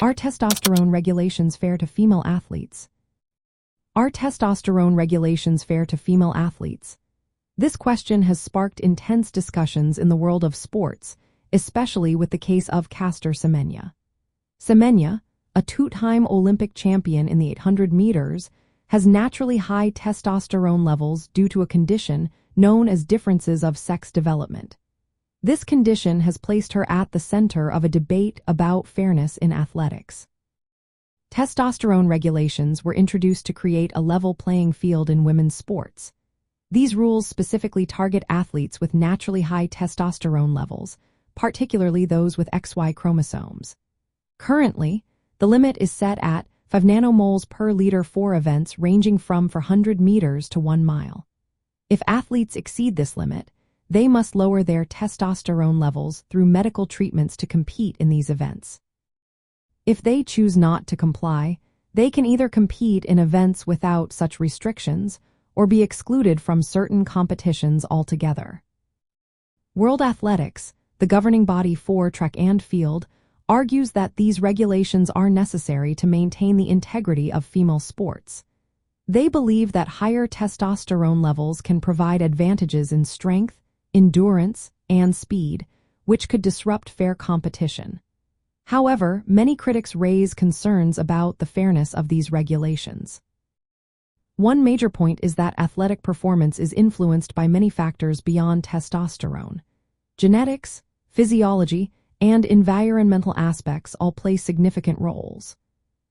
Are testosterone regulations fair to female athletes? Are testosterone regulations fair to female athletes? This question has sparked intense discussions in the world of sports, especially with the case of Caster Semenya. Semenya, a two-time Olympic champion in the 800 meters, has naturally high testosterone levels due to a condition known as differences of sex development. This condition has placed her at the center of a debate about fairness in athletics. Testosterone regulations were introduced to create a level playing field in women's sports. These rules specifically target athletes with naturally high testosterone levels, particularly those with XY chromosomes. Currently, the limit is set at 5 nanomoles per liter for events ranging from 400 meters to 1 mile. If athletes exceed this limit, they must lower their testosterone levels through medical treatments to compete in these events. If they choose not to comply, they can either compete in events without such restrictions or be excluded from certain competitions altogether. World Athletics, the governing body for track and field, argues that these regulations are necessary to maintain the integrity of female sports. They believe that higher testosterone levels can provide advantages in strength, endurance, and speed, which could disrupt fair competition. However, many critics raise concerns about the fairness of these regulations. One major point is that athletic performance is influenced by many factors beyond testosterone. Genetics, physiology, and environmental aspects all play significant roles.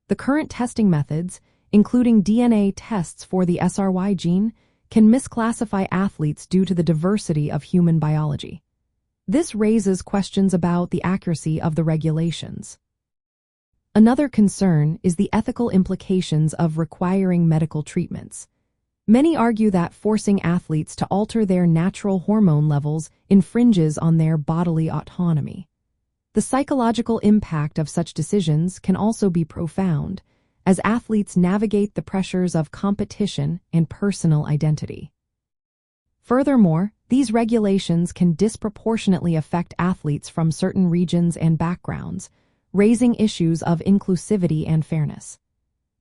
The current testing methods, including DNA tests for the SRY gene, can misclassify athletes due to the diversity of human biology. This raises questions about the accuracy of the regulations. Another concern is the ethical implications of requiring medical treatments. Many argue that forcing athletes to alter their natural hormone levels infringes on their bodily autonomy. The psychological impact of such decisions can also be profound, as athletes navigate the pressures of competition and personal identity. Furthermore, these regulations can disproportionately affect athletes from certain regions and backgrounds, raising issues of inclusivity and fairness.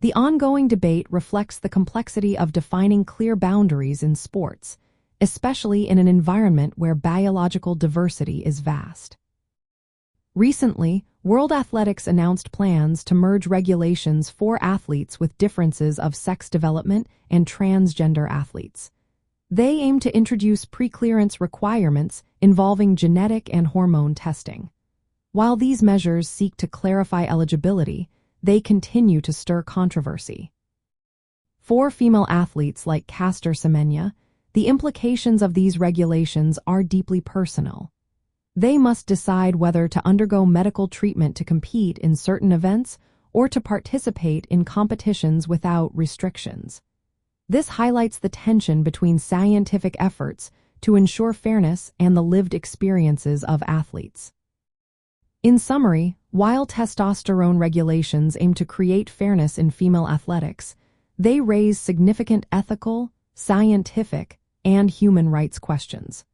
The ongoing debate reflects the complexity of defining clear boundaries in sports, especially in an environment where biological diversity is vast. Recently, World Athletics announced plans to merge regulations for athletes with differences of sex development and transgender athletes. They aim to introduce pre-clearance requirements involving genetic and hormone testing. While these measures seek to clarify eligibility, they continue to stir controversy. For female athletes like Caster Semenya, the implications of these regulations are deeply personal. They must decide whether to undergo medical treatment to compete in certain events or to participate in competitions without restrictions. This highlights the tension between scientific efforts to ensure fairness and the lived experiences of athletes. In summary, while testosterone regulations aim to create fairness in female athletics, they raise significant ethical, scientific, and human rights questions.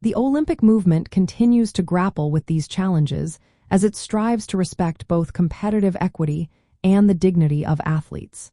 The Olympic movement continues to grapple with these challenges as it strives to respect both competitive equity and the dignity of athletes.